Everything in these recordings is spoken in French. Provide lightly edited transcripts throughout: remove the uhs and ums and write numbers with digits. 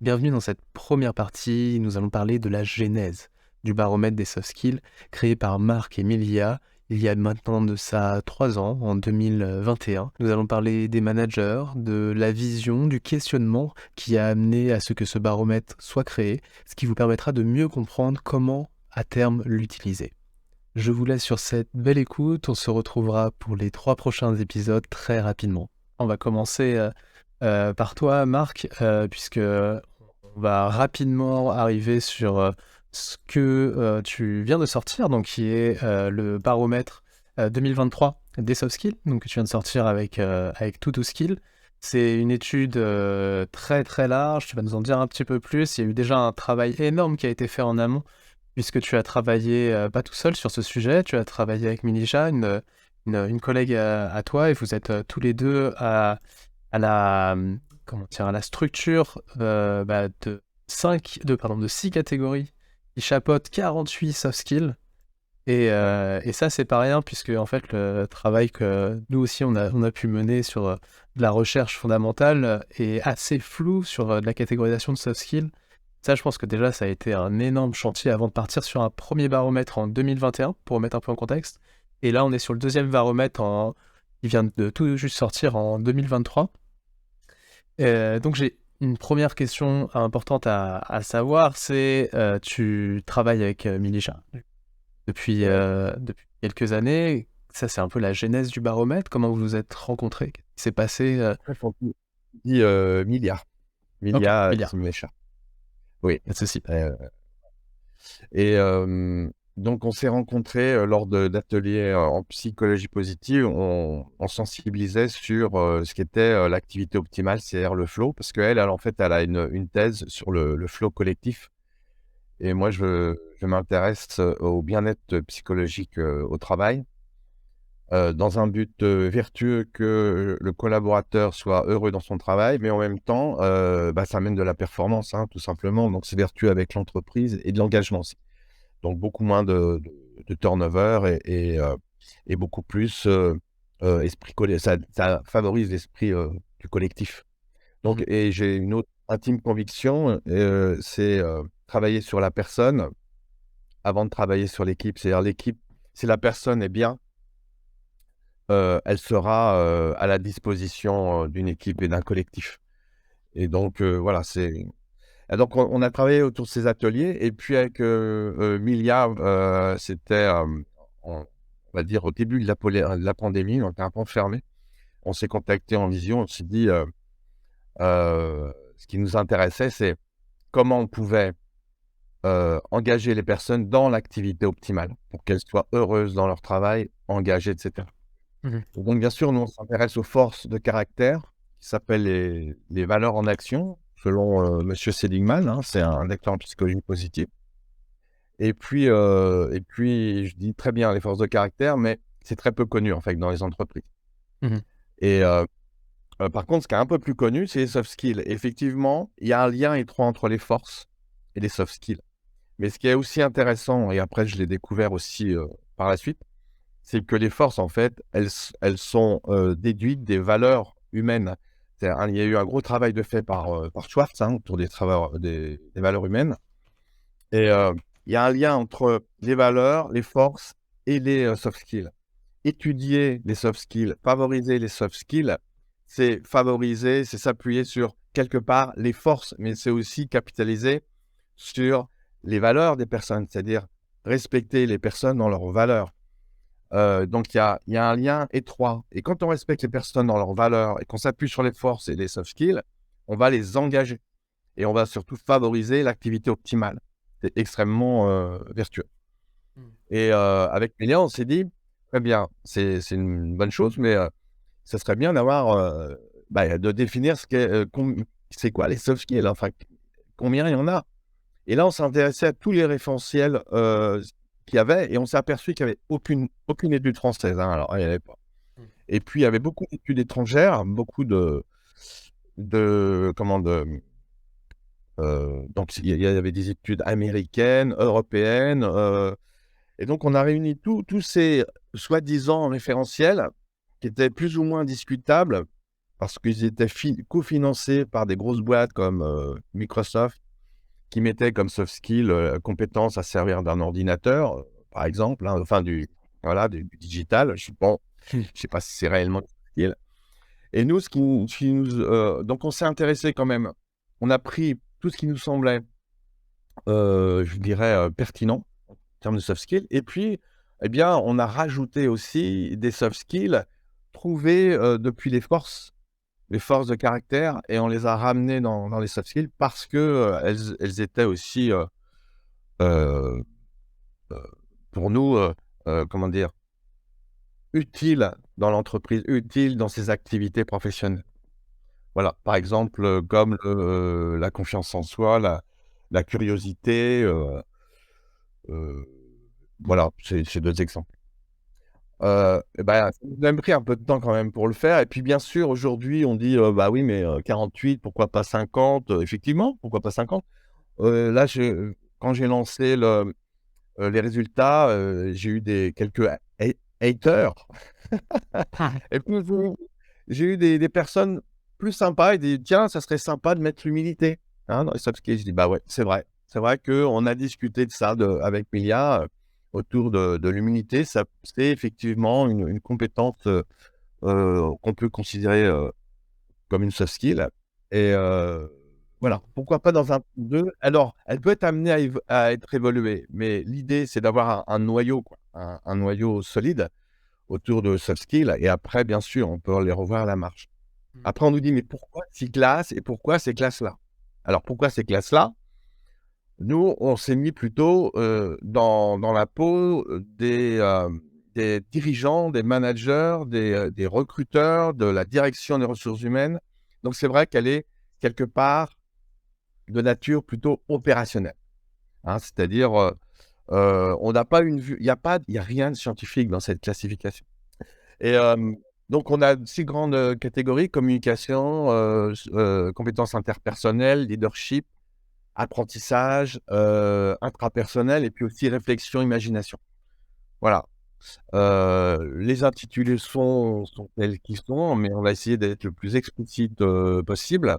Bienvenue dans cette première partie. Nous allons parler de la genèse du baromètre des soft skills créé par Marc et Milia il y a maintenant de ça 3 ans, en 2021. Nous allons parler des managers, de la vision, du questionnement qui a amené à ce que ce baromètre soit créé, ce qui vous permettra de mieux comprendre comment, à terme, l'utiliser. Je vous laisse sur cette belle écoute. On se retrouvera pour les 3 prochains épisodes très rapidement. On va commencer par toi, Marc, puisque on va rapidement arriver sur ce que tu viens de sortir, donc qui est le baromètre 2023 des soft skills, donc que tu viens de sortir avec Tutu Skill. C'est une étude très très large. Tu vas nous en dire un petit peu plus. Il y a eu déjà un travail énorme qui a été fait en amont, puisque tu as travaillé pas tout seul sur ce sujet. Tu as travaillé avec Milisha, une collègue à toi, et vous êtes tous les deux à la, comment dire, à la structure de 6 catégories qui chapeautent 48 soft skills. Et ça, c'est pas rien, puisque en fait, le travail que nous aussi on a pu mener sur de la recherche fondamentale est assez flou sur de la catégorisation de soft skills. Ça, je pense que déjà, ça a été un énorme chantier avant de partir sur un premier baromètre en 2021, pour remettre un peu en contexte. Et là, on est sur le deuxième baromètre qui vient de tout juste sortir en 2023. Donc j'ai une première question importante à savoir, c'est, tu travailles avec, Milisha Ouais. depuis quelques années. Ça, c'est un peu la genèse du baromètre. Comment vous vous êtes rencontrés? Qu'est-ce qui s'est passé, Après, faut qu'on dit, Milia. OK, Milia Milia, Timesha. Oui, pas de souci. heu et donc on s'est rencontrés, lors d'ateliers, en psychologie positive. On sensibilisait sur, ce qu'était, l'activité optimale, c'est-à-dire le flow. Parce qu'elle, en fait, elle a une thèse sur le flow collectif et moi, je m'intéresse, au bien-être psychologique, au travail. Dans un but, vertueux que le collaborateur soit heureux dans son travail, mais en même temps, ça amène de la performance, hein, tout simplement. Donc c'est vertueux avec l'entreprise et de l'engagement aussi. Donc beaucoup moins de turnover et beaucoup plus, esprit ça favorise l'esprit, du collectif. Donc Mmh. et j'ai une autre intime conviction, c'est, travailler sur la personne avant de travailler sur l'équipe. C'est-à-dire l'équipe, si la personne est bien, elle sera, à la disposition, d'une équipe et d'un collectif et donc voilà, donc on a travaillé autour de ces ateliers et puis avec, Milia, c'était, on va dire au début de la pandémie, on était un peu enfermés. On s'est contactés en visio, on s'est dit, ce qui nous intéressait, c'est comment on pouvait, engager les personnes dans l'activité optimale pour qu'elles soient heureuses dans leur travail, engagées et cetera. Mmh. Donc bien sûr, nous, on s'intéresse aux forces de caractère qui s'appellent les valeurs en action, selon, monsieur Seligman, hein, c'est un docteur en psychologie positive et puis je dis: «Très bien, les forces de caractère», mais c'est très peu connu, en fait, dans les entreprises Mmh. et par contre, ce qui est un peu plus connu, c'est les soft skills. Effectivement, il y a un lien étroit entre les forces et les soft skills. Mais ce qui est aussi intéressant et après je l'ai découvert aussi, par la suite, c'est que les forces, en fait, elles sont, déduites des valeurs humaines. C'est il y a eu un gros travail de fait par Schwartz, hein, autour des valeurs humaines et il y a un lien entre les valeurs, les forces et les, soft skills. Étudier les soft skills, favoriser les soft skills, c'est favoriser, c'est s'appuyer sur, quelque part, les forces, mais c'est aussi capitaliser sur les valeurs des personnes, c'est-à-dire respecter les personnes dans leurs valeurs. Donc il y a un lien étroit et quand on respecte les personnes dans leurs valeurs et qu'on s'appuie sur les forces et les soft skills, on va les engager et on va surtout favoriser l'activité optimale. C'est extrêmement, vertueux Mmh. et avec Mélia, on s'est dit: «Très bien, c'est une bonne chose, mais ça serait bien d'avoir, de définir ce qu'est, c'est quoi les soft skills? Enfin, combien il y en a?» Et là, on s'est intéressé à tous les référentiels, qu'il y avait et on s'est aperçu qu'il y avait aucune étude française, hein, alors il y en avait pas. Mmh. Et puis il y avait beaucoup d'études étrangères, beaucoup de comment de, donc il y avait des études américaines, européennes, et donc on a réuni tous ces soi-disant référentiels qui étaient plus ou moins discutables parce qu'ils étaient cofinancés par des grosses boîtes comme Microsoft, qui mettaient comme soft skill compétence à servir d'un ordinateur, par exemple, hein, enfin voilà, du digital. Bon, je sais pas si c'est réellement soft skill. Et nous, donc on s'est intéressé quand même. On a pris tout ce qui nous semblait, je dirais, pertinent en termes de soft skills. Et puis, eh bien, on a rajouté aussi des soft skills trouvés depuis les forces de caractère, et on les a ramenées dans les soft skills parce que elles étaient aussi, euh, euh, pour nous, comment dire, utiles dans l'entreprise, utiles dans ses activités professionnelles. Voilà, par exemple, comme la confiance en soi, la curiosité, heu, voilà, c'est 2 exemples. Et bah, ça nous a pris un peu de temps quand même pour le faire, et puis bien sûr aujourd'hui on dit: «Bah oui, mais 48, pourquoi pas 50?» Effectivement, pourquoi pas 50? Là, quand j'ai lancé les résultats, j'ai eu quelques haters. Et puis j'ai eu des personnes plus sympas. Ils disent: «Tiens, ça serait sympa de mettre l'humilité, hein, dans les soft skills». Je dis: «Bah ouais, c'est vrai». C'est vrai qu'on a discuté de ça avec Milia, autour de l'humilité. Ça, c'est effectivement une compétence, qu'on peut considérer, comme une soft skill, et voilà. Pourquoi pas dans un 2. Alors, elle peut être amenée à être évoluée, mais l'idée, c'est d'avoir un noyau, quoi, un noyau solide autour de soft skills, et après, bien sûr, on peut les revoir à la marge. Après, on nous dit: «Mais pourquoi 6 classes et pourquoi ces classes-là?» Alors, pourquoi ces classes-là? Nous, on s'est mis plutôt, dans la peau, des dirigeants, des managers, des recruteurs, de la direction des ressources humaines. Donc c'est vrai qu'elle est quelque part de nature plutôt opérationnelle, hein. C'est-à-dire, on n'a pas une vue, il y a rien de scientifique dans cette classification. Et donc on a 6 grandes, catégories: communication, compétences interpersonnelles, leadership, apprentissage, intrapersonnel, et puis aussi réflexion, imagination. Voilà. Les intitulés sont tels qu'ils sont, mais on va essayer d'être le plus explicite, possible.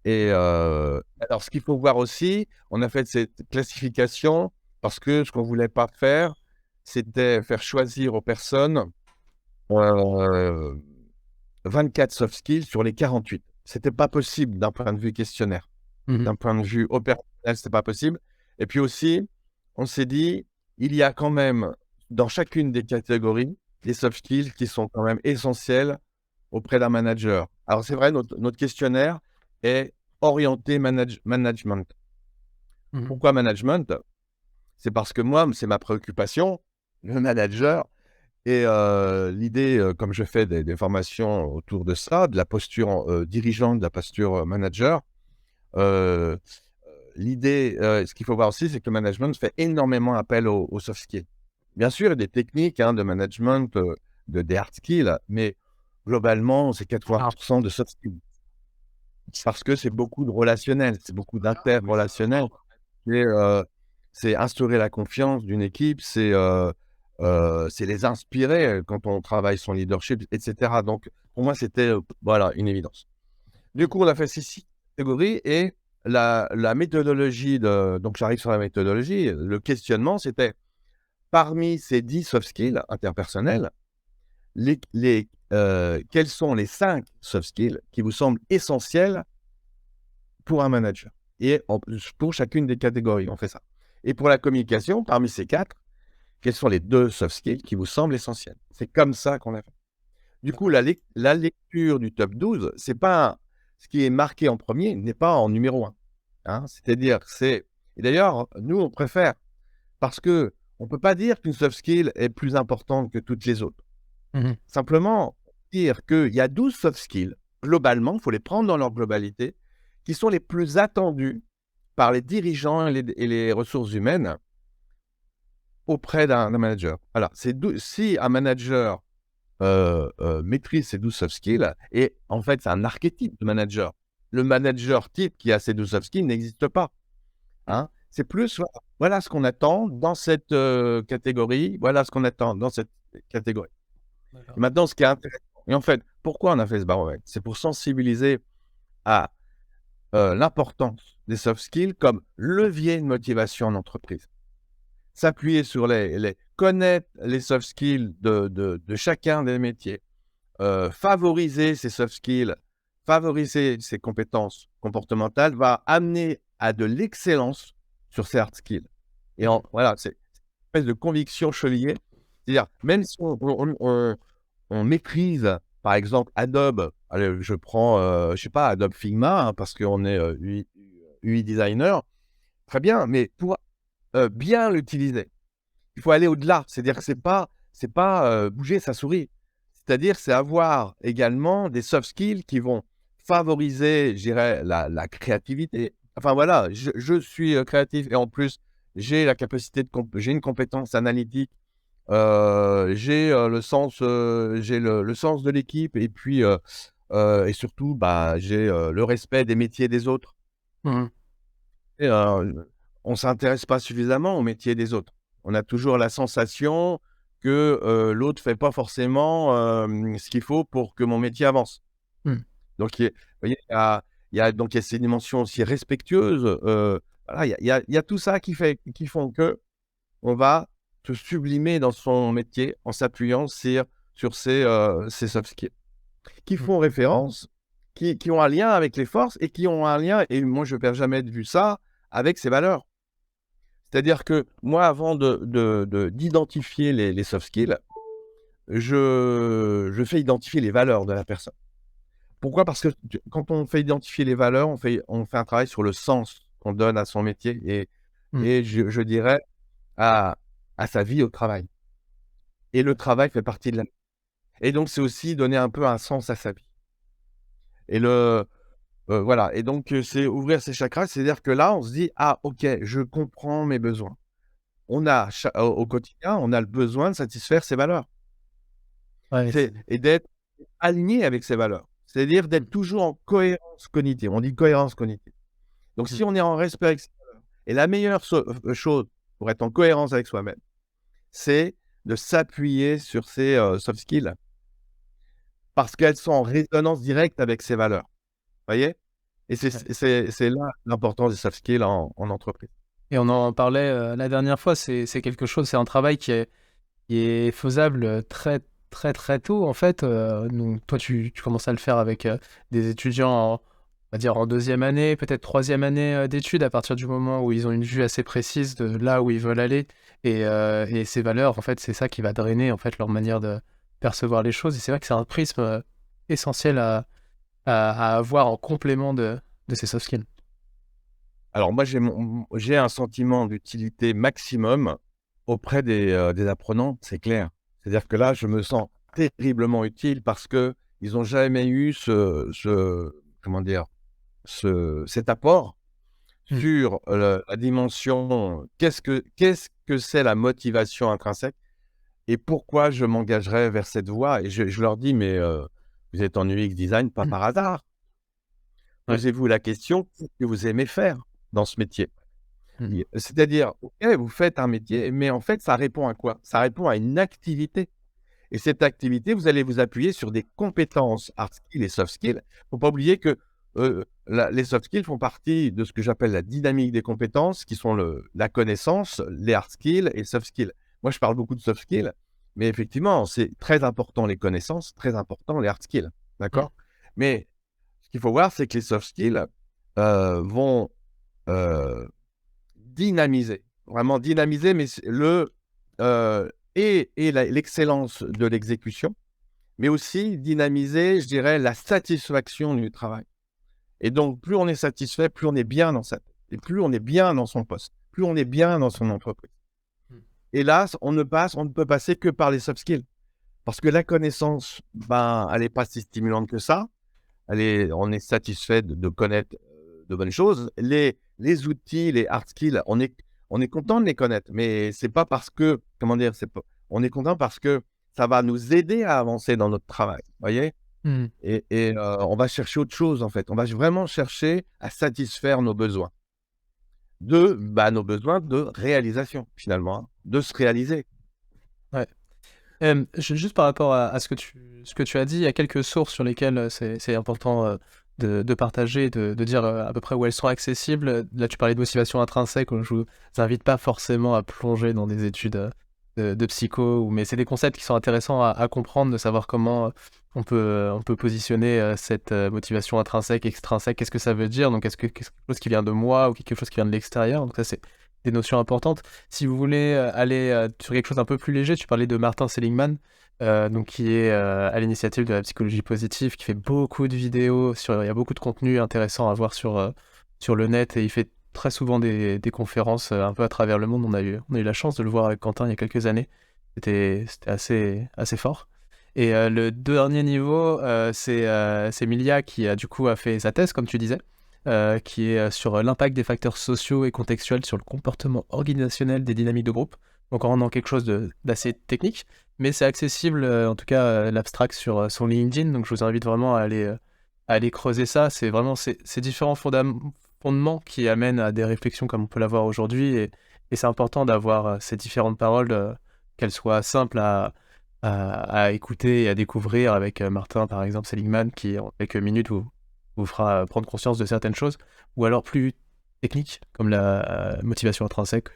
Et alors ce qu'il faut voir aussi, on a fait cette classification parce que ce qu'on voulait pas faire, c'était faire choisir aux personnes, heu, 24 soft skills sur les 48. C'était pas possible d'un point de vue questionnaire. Mmh. D'un point de vue opérationnel, c'était pas possible. Et puis aussi, on s'est dit: «Il y a quand même, dans chacune des catégories, des soft skills qui sont quand même essentiels auprès d'un manager». Alors c'est vrai, notre questionnaire est orienté management. Mmh. Pourquoi management? C'est parce que moi, c'est ma préoccupation, le manager. Et l'idée, comme je fais des formations autour de ça, de la posture dirigeante, de la posture manager, heu l'idée, ce qu'il faut voir aussi, c'est que le management fait énormément appel aux soft skills. Bien sûr, il y a des techniques, hein, de management, des hard skills, mais globalement, c'est 80 de soft skills. Parce que c'est beaucoup de relationnel, c'est beaucoup d'interrelationnel. C'est, c'est instaurer la confiance d'une équipe, c'est les inspirer, quand on travaille son leadership, et cetera. Donc pour moi, c'était, voilà, une évidence. Du coup, on a fait ces 6 catégories, et la méthodologie donc j'arrive sur la méthodologie. Le questionnement, c'était parmi ces 10 soft skills interpersonnels, quels sont les 5 soft skills qui vous semblent essentiels pour un manager? Et pour chacune des catégories, on fait ça. Et pour la communication, parmi ces 4, quels sont les 2 soft skills qui vous semblent essentiels? C'est comme ça qu'on a fait. Du coup, la lecture du top 12, c'est pas ce qui est marqué en premier n'est pas en numéro un, hein. C'est-à-dire, et d'ailleurs, nous, on préfère, parce qu'on ne peut pas dire qu'une soft skill est plus importante que toutes les autres. Mmh. Simplement dire qu'il y a 12 soft skills, globalement, il faut les prendre dans leur globalité, qui sont les plus attendus par les dirigeants et les ressources humaines auprès d'un manager. Voilà, si un manager maîtrise ces 12 soft skills, et en fait, c'est un archétype de manager. Le manager type qui a ces 12 soft skills n'existe pas, hein. C'est plus, voilà ce qu'on attend dans cette, catégorie, voilà ce qu'on attend dans cette catégorie. Et D'accord. maintenant, ce qui est intéressant, et en fait, Pourquoi on a fait ce baromètre? C'est pour sensibiliser à l'importance des soft skills comme levier de motivation en entreprise. S'appuyer sur connaître les soft skills de chacun des métiers, favoriser ces soft skills, favoriser ces compétences comportementales va amener à de l'excellence sur ces hard skills. Et voilà, c'est une espèce de conviction chevillée. C'est-à-dire, même si on maîtrise, par exemple, Adobe, allez, je prends, je sais pas, Adobe Figma, hein, parce qu'on est UI designer, très bien, mais pour bien l'utiliser, il faut aller au-delà. C'est-à-dire que c'est pas bouger sa souris. C'est-à-dire, c'est avoir également des soft skills qui vont favoriser, je dirais, la créativité. Enfin voilà, je suis créatif et en plus, j'ai la capacité j'ai une compétence analytique, j'ai le sens de l'équipe et puis et surtout, bah, j'ai le respect des métiers des autres. Mmh. Et on s'intéresse pas suffisamment au métier des autres. On a toujours la sensation que l'autre fait pas forcément ce qu'il faut pour que mon métier avance. Mmh. Donc vous voyez, il y a ces dimensions aussi respectueuses, voilà, il y a tout ça qui font qu'on va se sublimer dans son métier en s'appuyant sur ces soft skills qui Mmh. font référence, qui ont un lien avec les forces et qui ont un lien, et moi je ne perds jamais de vue ça, avec ses valeurs. C'est-à-dire que moi, avant d'identifier les soft skills, je fais identifier les valeurs de la personne. Pourquoi? Parce que quand on fait identifier les valeurs, on fait un travail sur le sens qu'on donne à son métier Mmh. et je dirais à sa vie au travail. Et le travail fait partie de la et donc c'est aussi donner un peu un sens à sa vie. Et voilà, et donc c'est ouvrir ses chakras, c'est-à-dire que là, on se dit: «Ah OK, je comprends mes besoins». On a au quotidien, on a le besoin de satisfaire ses valeurs. Ouais, c'est Et d'être aligné avec ses valeurs. C'est-à-dire mmh. d'être toujours en cohérence cognitive. On dit cohérence cognitive. Donc Mmh. si on est en respect avec ses valeurs et la meilleure chose pour être en cohérence avec soi-même, c'est de s'appuyer sur ses soft skills parce qu'elles sont en résonance directe avec ses valeurs. Voyez? Et Ouais. c'est là l'importance des soft skills en entreprise. Et on en parlait, la dernière fois, c'est quelque chose, c'est un travail qui est faisable, très, très, très tôt en fait, donc toi tu commences à le faire avec, des étudiants en on va dire en 2e année, peut-être 3e année, d'études, à partir du moment où ils ont une vue assez précise de là où ils veulent aller et ces valeurs, en fait, c'est ça qui va drainer, en fait, leur manière de percevoir les choses et c'est vrai que c'est un prisme, essentiel à avoir en complément de ces soft skills. Alors moi, j'ai un sentiment d'utilité maximum auprès des apprenants, c'est clair. C'est-à-dire que là, je me sens terriblement utile parce qu'ils ont jamais eu comment dire? Cet apport Mmh. sur, la dimension, qu'est-ce que c'est la motivation intrinsèque et pourquoi je m'engagerais vers cette voie? Et je leur dis: «Mais, vous êtes en UX design pas Mmh. par hasard. Ouais. Posez-vous la question, qu'est-ce que vous aimez faire dans ce métier?» Mmh. C'est-à-dire, OK, vous faites un métier, mais en fait, ça répond à quoi? Ça répond à une activité et cette activité, vous allez vous appuyer sur des compétences hard skills et soft skills. Faut pas oublier que, les soft skills font partie de ce que j'appelle la dynamique des compétences qui sont la connaissance, les hard skills et soft skills. Moi, je parle beaucoup de soft skills, mais effectivement, c'est très important les connaissances, très important les hard skills, Mmh. d'accord? Mais ce qu'il faut voir, c'est que les soft skills, vont, heu dynamiser, vraiment dynamiser, mais l'excellence de l'exécution, mais aussi dynamiser, je dirais, la satisfaction du travail. Et donc, plus on est satisfait, plus on est bien dans sa tête et plus on est bien dans son poste, plus on est bien dans son entreprise. Mmh. Hélas, on ne peut passer que par les soft skills parce que la connaissance, ben, elle est pas si stimulante que ça. On est satisfait de connaître, de bonnes choses. Les outils, les hard skills, on est content de les connaître, mais c'est pas parce que, comment dire? C'est pas on est content parce que ça va nous aider à avancer dans notre travail, voyez? Mmh. On va chercher autre chose, en fait. On va vraiment chercher à satisfaire nos besoins. Nos besoins de réalisation, finalement, hein, de se réaliser. Ouais. Juste par rapport à ce que ce que tu as dit, il y a quelques sources sur lesquelles c'est important de partager, de dire à peu près où elles sont accessibles. Là, tu parlais de motivation intrinsèque. Je vous invite pas forcément à plonger dans des études de psycho, mais c'est des concepts qui sont intéressants à comprendre, de savoir comment on peut positionner cette motivation intrinsèque, extrinsèque. Qu'est-ce que ça veut dire? Donc, est-ce que quelque chose qui vient de moi ou quelque chose qui vient de l'extérieur? Donc ça, c'est des notions importantes. Si vous voulez aller sur quelque chose d'un peu plus léger, tu parlais de Martin Seligman, donc qui est à l'initiative de la psychologie positive, qui fait beaucoup de vidéos, il y a beaucoup de contenu intéressant à voir sur le net, et il fait très souvent des conférences un peu à travers le monde. On a eu la chance de le voir avec Quentin il y a quelques années. C'était assez fort. Et le dernier niveau, c'est Milia qui a fait sa thèse, comme tu disais, qui est sur l'impact des facteurs sociaux et contextuels sur le comportement organisationnel des dynamiques de groupe. Donc on rentre dans quelque chose d'assez technique, mais c'est accessible, en tout cas l'abstract sur son LinkedIn, donc je vous invite vraiment à aller creuser ça. C'est vraiment ces différents fondements qui amènent à des réflexions comme on peut l'avoir aujourd'hui, et c'est important d'avoir ces différentes paroles, qu'elles soient simples à écouter et à découvrir, avec Martin, par exemple, Seligman, qui en quelques minutes vous fera prendre conscience de certaines choses, ou alors plus techniques, comme la motivation intrinsèque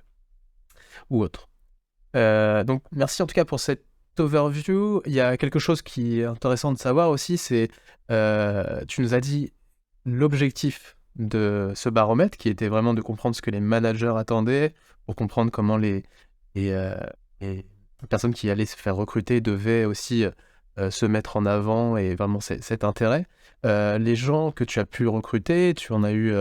ou autre. Donc merci en tout cas pour cette overview. Il y a quelque chose qui est intéressant de savoir aussi, c'est tu nous as dit l'objectif de ce baromètre, qui était vraiment de comprendre ce que les managers attendaient, pour comprendre comment les personnes qui allaient se faire recruter devaient aussi se mettre en avant, et vraiment cet intérêt. Les gens que tu as pu recruter, tu en as eu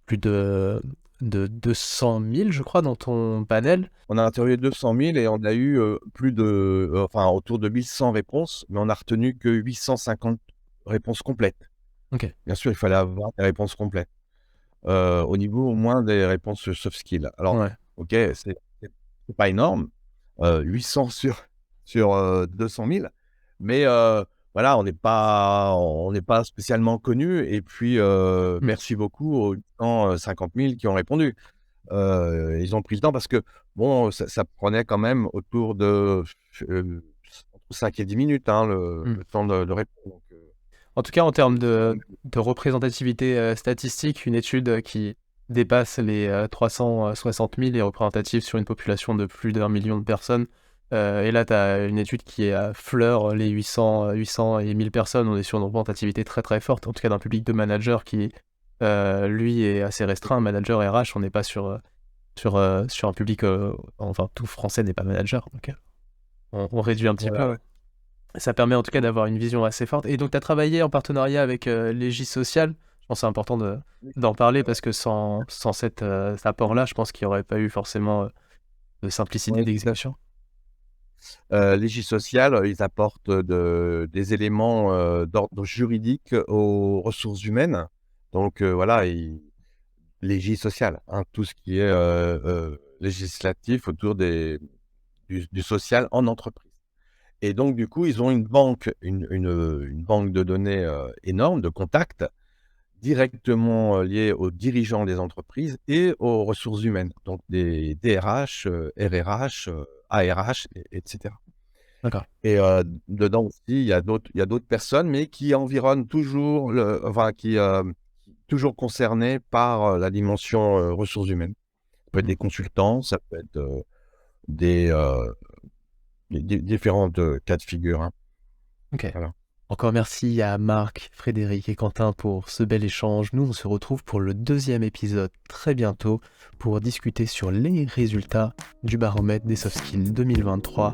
plus de 200 000, je crois, dans ton panel. On a interviewé 200 000 et on a eu autour de 1100 réponses, mais on a retenu que 850 réponses complètes. Ok. Bien sûr, il fallait avoir des réponses complètes. Au niveau au moins des réponses soft skills. Alors, Ouais. ok, c'est pas énorme, 800 sur 200 000, mais voilà, on n'est pas spécialement connu. Et puis, merci beaucoup aux 150 000 qui ont répondu. Ils ont pris le temps parce que, bon, ça prenait quand même autour de entre 5 et 10 minutes, hein, le temps de répondre. Donc, En tout cas, en termes de représentativité statistique, une étude qui dépasse les 360 000 est représentative sur une population de plus d'1 million de personnes. Et là, tu as une étude qui affleure les 800 et 1000 personnes. On est sur une représentativité très très forte, en tout cas d'un public de managers qui, lui, est assez restreint. Manager RH, on n'est pas sur un public... enfin, tout français n'est pas manager, donc on réduit un petit voilà. peu. Ouais. Ça permet en tout cas d'avoir une vision assez forte. Et donc, tu as travaillé en partenariat avec Légis Social. Je pense que c'est important d'en parler, parce que sans cet apport-là, je pense qu'il n'y aurait pas eu forcément de simplicité Oui, d'exécution. Légisocial, ils apportent des éléments d'ordre juridique aux ressources humaines. Donc voilà, Légisocial, hein, tout ce qui est législatif autour du social en entreprise. Et donc du coup, ils ont une banque de données énorme, de contacts, directement liés aux dirigeants des entreprises et aux ressources humaines, donc des DRH, RRH, ARH, etc. D'accord. Et dedans aussi, il y a d'autres personnes, mais qui environnent toujours toujours concernées par la dimension ressources humaines. Ça peut être des consultants, ça peut être des différentes cas de figure, hein. Ok. Voilà. Encore merci à Marc, Frédéric et Quentin pour ce bel échange. Nous, on se retrouve pour le 2e épisode très bientôt pour discuter sur les résultats du baromètre des soft skills 2023.